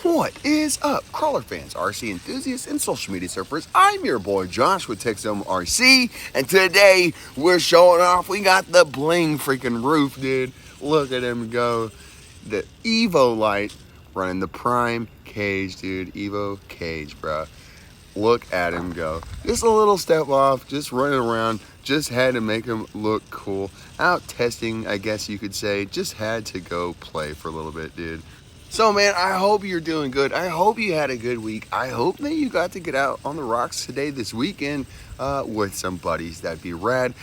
What is up, crawler fans, RC enthusiasts, and social media surfers? I'm your boy Josh with Texoma RC, and today we're showing off. We got the bling freaking roof, dude. Look at him go. The EVOlite running the prime cage, dude. EVO cage, bro. Look at him go. Just a little step off, just running around. Just had to make him look cool. Out testing, I guess you could say. Just had to go play for a little bit, dude. So man, I hope you're doing good. I hope you had a good week. I hope that you got to get out on the rocks today, this weekend, with some buddies. That'd be rad.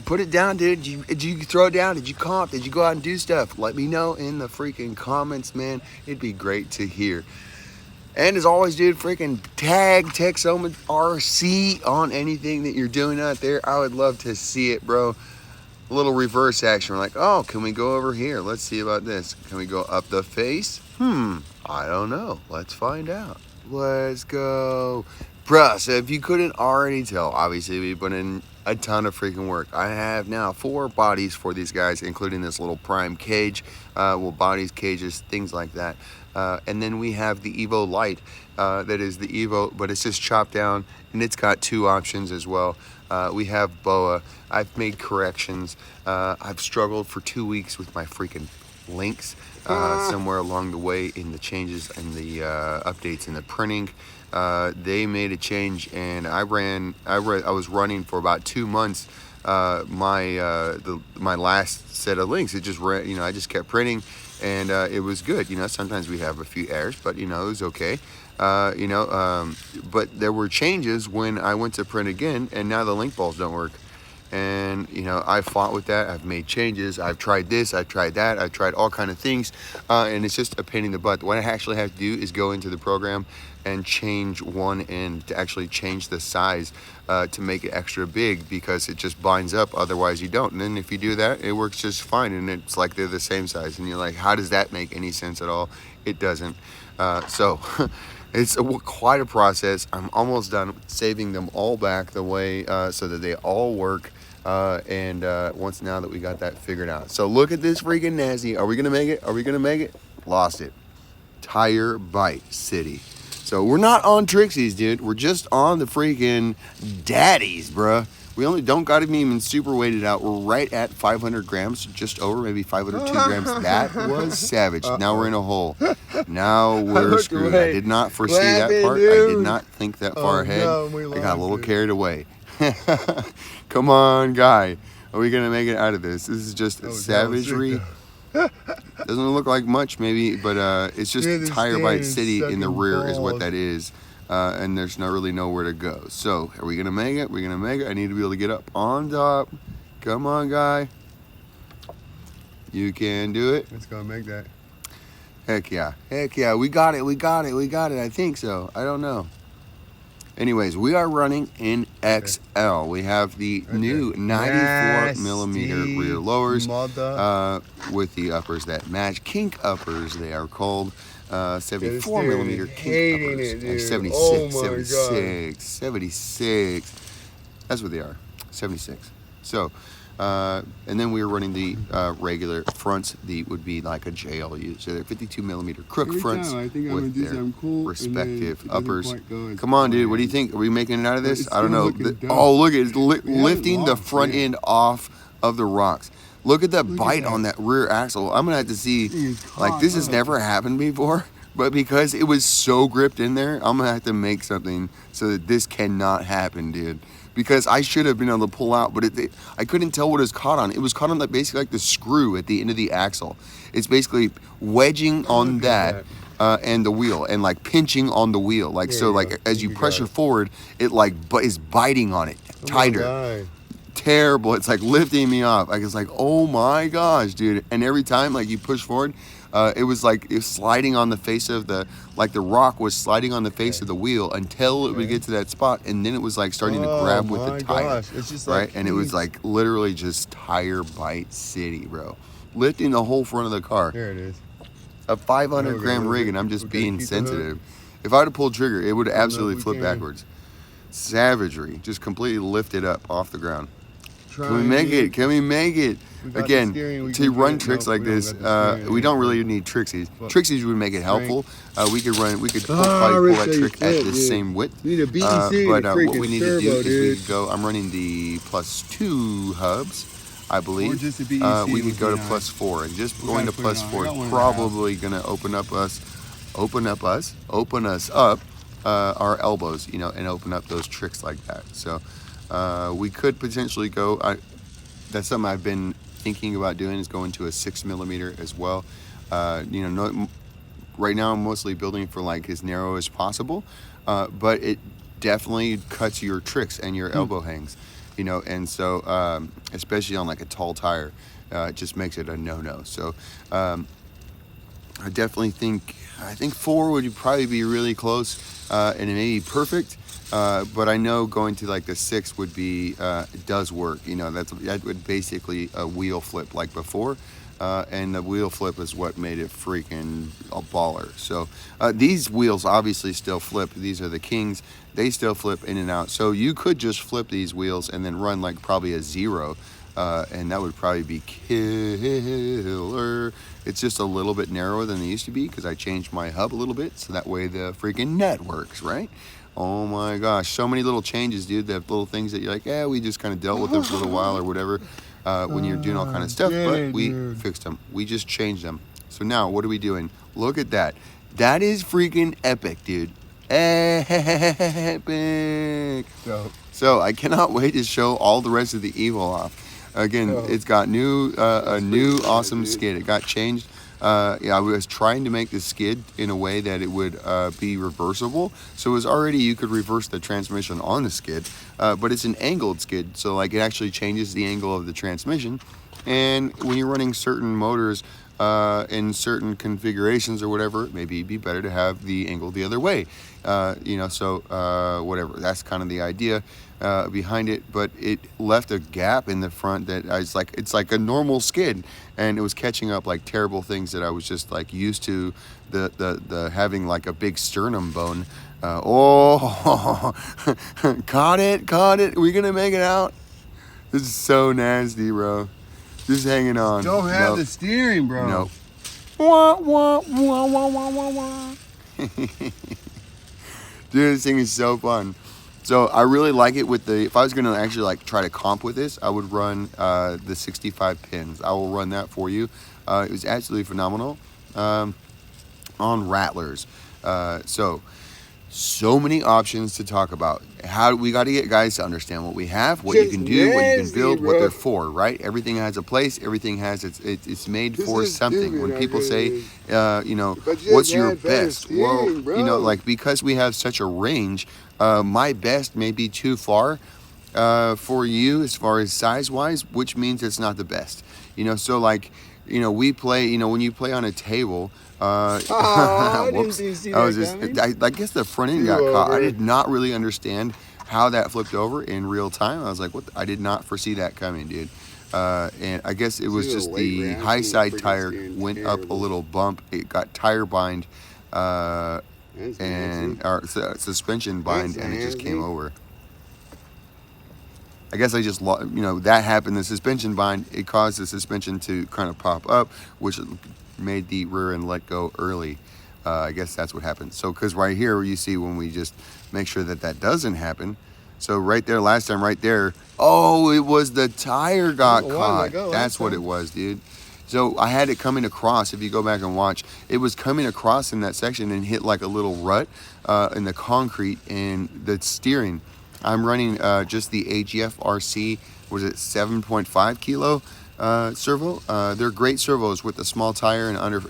Put it down, dude. Did you throw it down? Did you comp? Did you go out and do stuff? Let me know in the freaking comments, man. It'd be great to hear. And as always, dude, freaking tag Texoma RC on anything that you're doing out there. I would love to see it, bro. A little reverse action. We're like, oh, can we go over here? Let's see about this. Can we go up the face? I don't know. Let's find out. Let's go. Bruh, so if you couldn't already tell, obviously we put in a ton of freaking work. I have now 4 bodies for these guys, including this little prime cage. Well, bodies, cages, things like that. And then we have the EVOlite. That is the EVO, but it's just chopped down, and it's got 2 options as well. We have BOA. I've made corrections. I've struggled for 2 weeks with my freaking links. Somewhere along the way in the changes and the updates in the printing, they made a change, and I was running for about 2 months. My last set of links, it just ran, I just kept printing, and it was good. Sometimes we have a few errors, but it was okay. But there were changes when I went to print again, and now the link balls don't work. And I fought with that. I've made changes. I've tried this, I've tried that, I've tried all kind of things, and it's just a pain in the butt. What I actually have to do is go into the program and change one end to actually change the size to make it extra big, because it just binds up, otherwise you don't. And then if you do that, it works just fine, and it's like they're the same size, and you're like, how does that make any sense at all? It doesn't. So it's quite a process. I'm almost done saving them all back the way so that they all work. And once now that we got that figured out. So look at this freaking nasty. Are we gonna make it? Are we gonna make it? Lost it. Tire bite city. So we're not on TRIXXIES, dude. We're just on the freaking Daddies, bruh. We only don't got him even super weighted out. We're right at 500 grams, just over, maybe 502 grams. That was savage. Now we're in a hole. Now we're screwed. I did not foresee that part. I did not think that far ahead. I got a little carried away. Come on, guy. Are we gonna make it out of this? This is just savagery. Doesn't look like much, maybe, but it's just tire bite city in the rear is what that is. And there's not really nowhere to go. So are we gonna make it? We're gonna make it. I need to be able to get up on top. Come on, guy. You can do it. Let's go make that. Heck yeah. Heck yeah. We got it. We got it. We got it. I think so. I don't know. Anyways, we are running in XL. We have the new 94 millimeter rear lowers with the uppers that match. Kink uppers, they are called. 74 millimeter kink uppers. 76. That's what they are. 76. So, and then we are running the regular fronts. The would be like a JLU. So they're 52 millimeter crook fronts with their respective uppers. Come on, dude. What do you think? Are we making it out of this? I don't know. Oh, look at it. Lifting the front end off of the rocks. Look at the bite on that rear axle. I'm gonna have to see. Like, this has never happened before. But because it was so gripped in there, I'm gonna have to make something so that this cannot happen, dude. Because I should have been able to pull out, but I couldn't tell what it was caught on. It was caught on basically like the screw at the end of the axle. It's basically wedging on that and the wheel, and like pinching on the wheel. Like, so like as you pressure forward, it like is biting on it tighter. Terrible. It's like lifting me off. Like, it's like, oh my gosh, dude. And every time like you push forward, it was like it was sliding on the face of the, like the rock was sliding on the face of the wheel until it would get to that spot, and then it was like starting to grab with the tire. It's just right, and it was like literally just tire bite city, bro. Lifting the whole front of the car. There it is. A 500 gram rig, and I'm just being sensitive. If I would have pulled trigger, it would have absolutely flipped backwards. Savagery, just completely lifted up off the ground. Can we make it? Can we make it? Again, to run tricks like this, we don't really need TRIXXIES. TRIXXIES would make it helpful. We could probably pull that trick at the same width. But what we need to do is we could go, I'm running the +2 hubs, I believe. We could go to +4, and just going to +4 is probably gonna open us up our elbows, you know, and open up those tricks like that. So we could potentially go, that's something I've been thinking about doing, is going to a 6mm as well. You know, right now I'm mostly building for like as narrow as possible, but it definitely cuts your tricks and your elbow hangs, you know, and so especially on like a tall tire, it just makes it a no-no. So I definitely think 4 would probably be really close, and it may be perfect. But I know going to like the 6 would be, it does work, you know, that would basically a wheel flip like before, and the wheel flip is what made it freaking a baller. So these wheels obviously still flip. These are the Kings. They still flip in and out. So you could just flip these wheels and then run like probably a 0, and that would probably be killer. It's just a little bit narrower than they used to be because I changed my hub a little bit, so that way the freaking net works, right? Oh my gosh, so many little changes, dude. That little things that you're like, yeah, we just kind of dealt with them for a little while or whatever, when you're doing all kind of stuff, but we fixed them. We just changed them. So now what are we doing? Look at that. That is freaking epic, dude. Epic. So I cannot wait to show all the rest of the EVO off. Again, it's got a new awesome skid. It got changed. Yeah, I was trying to make the skid in a way that it would be reversible. So it was already, you could reverse the transmission on the skid, but it's an angled skid. So like it actually changes the angle of the transmission. And when you're running certain motors in certain configurations or whatever, maybe it'd be better to have the angle the other way. You know, so whatever, that's kind of the idea behind it. But it left a gap in the front that I was like, it's like a normal skid, and it was catching up like terrible things that I was just like used to, the having like a big sternum bone. Oh, caught it. We're gonna make it out. This is so nasty, bro. Just hanging on. Don't have the steering, bro. Nope. Wah, wah, wah, wah, wah, wah, wah. Dude, this thing is so fun. So I really like it with the, if I was gonna actually like try to comp with this, I would run the 65 pins. I will run that for you. It was absolutely phenomenal on rattlers. So many options to talk about. How we got to get guys to understand what we have, what you can do, what you can build, what they're for, right? Everything has a place. Everything has it's made for something. When people say, you know, what's your best? Well, you know, like because we have such a range, my best may be too far for you as far as size-wise, which means it's not the best. You know, so like, you know, we play. You know, when you play on a table. Whoops. I guess the front end got caught. I did not really understand how that flipped over in real time. I was like, what? I did not foresee that coming, dude. And I guess it was just the high side tire went up a little bump. It got tire bind and suspension bind, and it just came over. I guess I just, you know, that happened. The suspension bind, it caused the suspension to kind of pop up, which made the rear end let go early. I guess that's what happened. So, because right here you see when we just make sure that that doesn't happen. So right there, last time right there, oh, it was the tire got caught. That's what it was, dude. So I had it coming across. If you go back and watch, it was coming across in that section and hit like a little rut in the concrete and the steering. I'm running just the AGF RC, was it 7.5 kilo servo? They're great servos with a small tire and under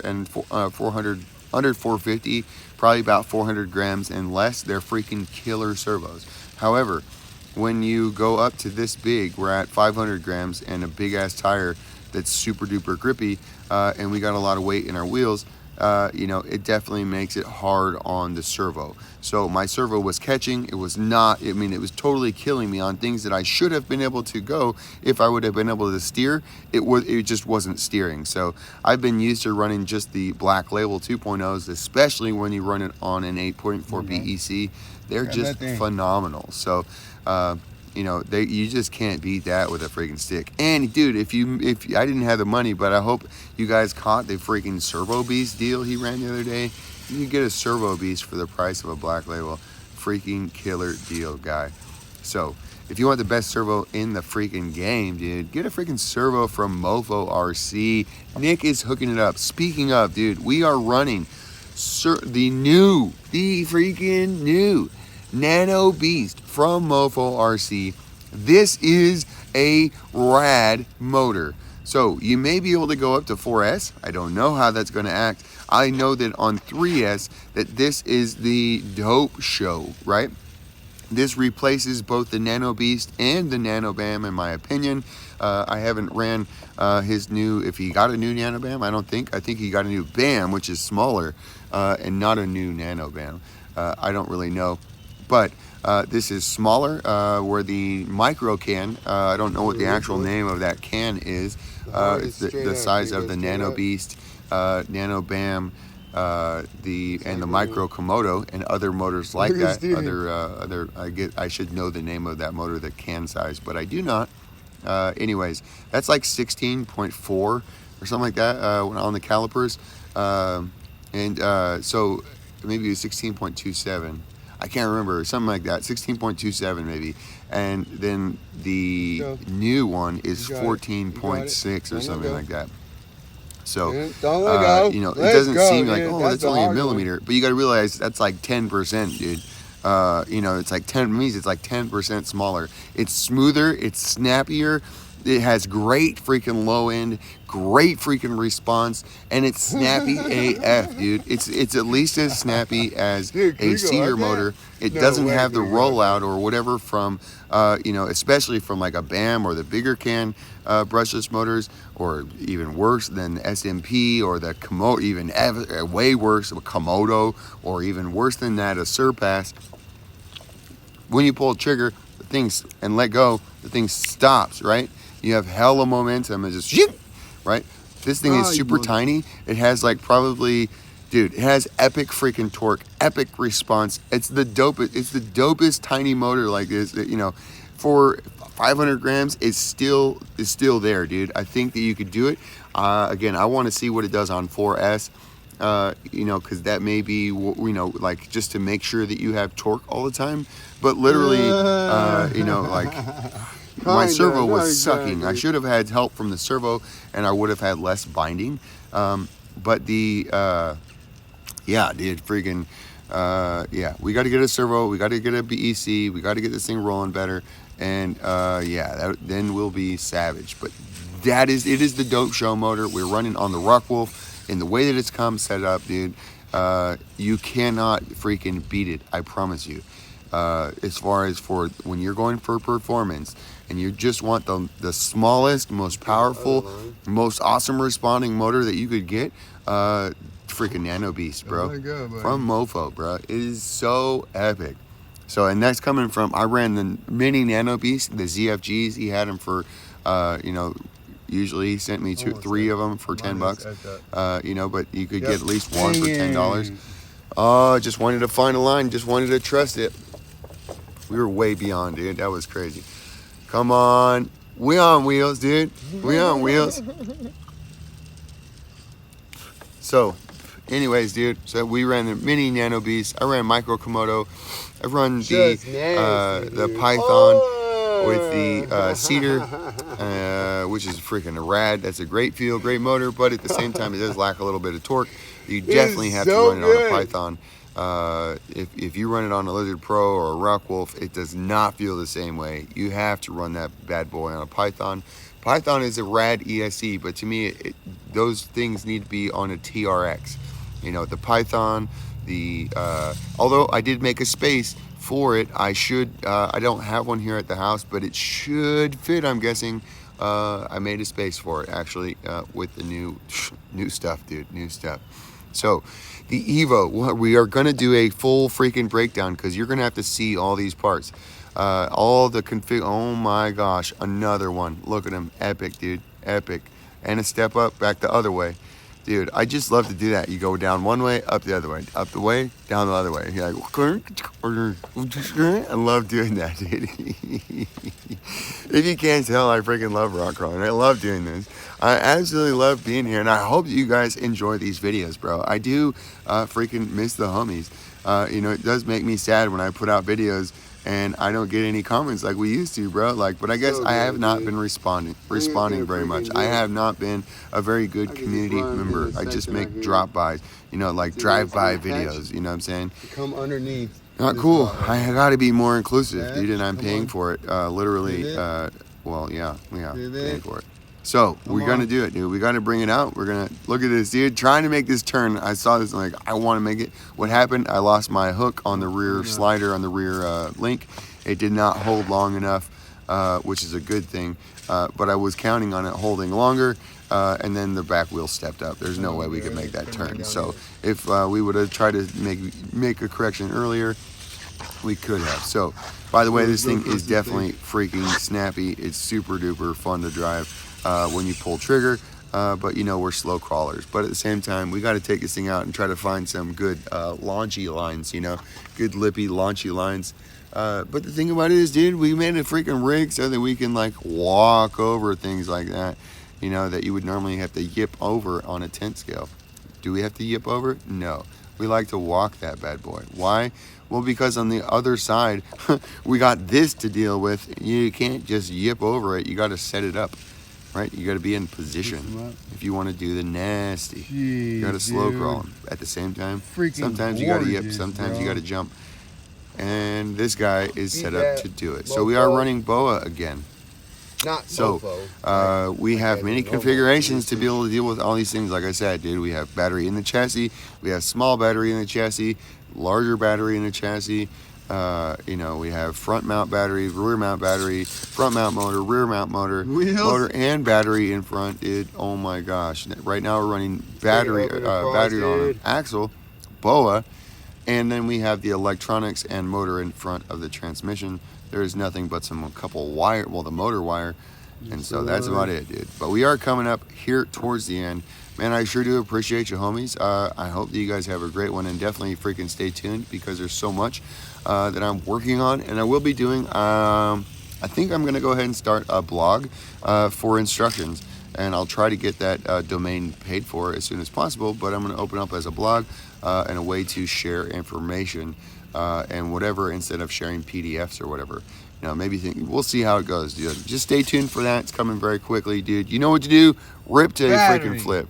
450, probably about 400 grams and less. They're freaking killer servos. However, when you go up to this big, we're at 500 grams and a big ass tire that's super duper grippy, and we got a lot of weight in our wheels. You know, it definitely makes it hard on the servo. So my servo was catching. It was not, I mean, it was totally killing me on things that I should have been able to go if I would have been able to steer. It just wasn't steering. So I've been used to running just the Black Label 2.0s, especially when you run it on an 8.4 BEC. They're just phenomenal. So you know, you just can't beat that with a freaking stick. And dude, if I didn't have the money, but I hope you guys caught the freaking Servo Beast deal he ran the other day. You can get a Servo Beast for the price of a Black Label. Freaking killer deal, guy. So if you want the best servo in the freaking game, dude, get a freaking servo from MOFO RC. Nick is hooking it up. Speaking of, dude, we are running the freaking new Nano Beast from MOFO RC. This is a rad motor. So you may be able to go up to 4S. I don't know how that's going to act. I know that on 3S that this is the dope show, right? This replaces both the Nano Beast and the Nano Bam, in my opinion. I haven't ran his new, if he got a new Nano Bam, I don't think. I think he got a new Bam, which is smaller, and not a new Nano Bam. I don't really know. But this is smaller, where the micro can, I don't know what the actual name of that can is. It's the size of the Nano Beast, Nano Bam, and the micro Komodo and other motors like that. I should know the name of that motor, the can size, but I do not. Anyways, that's like 16.4 or something like that on the calipers, so maybe it was 16.27. I can't remember, something like that, 16.27 maybe. And then the new one is 14.6 or something like that. So, you know, it doesn't seem like, oh, that's only a millimeter, but you got to realize that's like 10%, dude. You know, it's like 10, means it's like 10% smaller. It's smoother, it's snappier. It has great freaking low end, great freaking response, and it's snappy AF, dude. It's at least as snappy as a cedar motor. It doesn't have the rollout or whatever from, you know, especially from like a BAM or the bigger can brushless motors, or even worse than SMP or the Komodo, even way worse, a Komodo, or even worse than that, a Surpass. When you pull the trigger, the thing's, and let go, the thing stops, right? You have hella momentum and just shoot, right? This thing is super tiny. It has like probably, dude, it has epic freaking torque, epic response. It's the dopest tiny motor like this, you know, for 500 grams, it's still there, dude. I think that you could do it. Again, I want to see what it does on 4S, you know, because that may be, you know, like just to make sure that you have torque all the time. But literally, you know, like my servo was sucking. I should have had help from the servo, and I would have had less binding. But the, yeah, dude, freaking, yeah, we got to get a servo. We got to get a BEC. We got to get this thing rolling better. And yeah, then we'll be savage. But it is the dope show motor. We're running on the Rockwolf, and the way that it's come set up, dude, you cannot freaking beat it. I promise you. As far as for when you're going for performance and you just want the smallest, most powerful, most awesome responding motor that you could get, freaking Nano Beast, bro. From MOFO, bro. It is so epic. So, and that's coming from, I ran the mini Nano Beast, the ZFGs. He had them for, you know, usually he sent me three of them for $10. You know, but you could get at least one for $10. Oh, just wanted to find a line, just wanted to trust it. We were way beyond, dude. That was crazy. Come on. We on wheels, dude. We on wheels. So, anyways, dude. So we ran the mini Nano Beast. I ran micro Komodo. I've run the Python with the Cedar, which is freaking rad. That's a great feel, great motor, but at the same time, it does lack a little bit of torque. You definitely have to run it on a Python. If you run it on a Lizard Pro or a Rockwolf, it does not feel the same way. You have to run that bad boy on a Python. Python is a rad ESC, but to me, those things need to be on a TRX. You know, the Python, although I did make a space for it, I don't have one here at the house, but it should fit, I'm guessing. I made a space for it, actually, with the new stuff, dude, new stuff. So, the EVO, we are going to do a full freaking breakdown because you're going to have to see all these parts. All the config, oh my gosh, another one. Look at him, epic, dude, epic. And a step up, back the other way. Dude, I just love to do that. You go down one way, up the other way, up the way, down the other way. You're like, I love doing that, dude. If you can't tell, I freaking love rock crawling. I love doing this. I absolutely love being here, and I hope you guys enjoy these videos, bro. I do freaking miss the homies. You know, it does make me sad when I put out videos and I don't get any comments like we used to, bro. Like, but I guess I have not been responding very much. I have not been a very good community member. I just make drop-bys, you know, like drive-by videos, you know what I'm saying? Come underneath. Not cool. I gotta be more inclusive, dude, and I'm paying for it, literally, well, yeah, paying for it. So, we're gonna do it, dude. We gotta bring it out. We're gonna, look at this, dude, trying to make this turn. I saw this, like, I wanna make it. What happened, I lost my hook on the rear slider, on the rear link. It did not hold long enough, which is a good thing, but I was counting on it holding longer, and then the back wheel stepped up. There's no way we could make that turn. So, if we would have tried to make a correction earlier, we could have. So, by the way, this thing is definitely freaking snappy. It's super duper fun to drive when you pull trigger, but you know, we're slow crawlers. But at the same time, we got to take this thing out and try to find some good launchy lines, you know, good lippy launchy lines. But the thing about it is, dude, we made a freaking rig so that we can like walk over things like that, you know, that you would normally have to yip over on a tent scale. Do we have to yip over? No. We like to walk that bad boy. Why? Well, because on the other side, we got this to deal with. You can't just yip over it. You got to set it up, right? You got to be in position if you want to do the nasty. Jeez, you got to slow crawl at the same time. Sometimes you got to yip. Sometimes you got to jump. And this guy is set up to do it. So we are running BOA again. We have many configurations to be able to deal with all these things. Like I said, dude, we have battery in the chassis, we have small battery in the chassis, larger battery in the chassis. You know, we have front mount battery, rear mount battery, front mount motor, rear mount motor, motor and battery in front. Oh my gosh! Right now we're running battery on an axle, BOA, and then we have the electronics and motor in front of the transmission. There is nothing but a couple wire, well, the motor wire, and so that's about it, dude. But we are coming up here towards the end. Man, I sure do appreciate you, homies. I hope that you guys have a great one, and definitely freaking stay tuned because there's so much that I'm working on, and I will be doing. I think I'm gonna go ahead and start a blog for instructions, and I'll try to get that domain paid for as soon as possible. But I'm gonna open up as a blog and a way to share information. And whatever, instead of sharing PDFs or whatever, you know, maybe we'll see how it goes, dude. Just stay tuned for that. It's coming very quickly, dude. You know what to do. Rip to a freaking flip.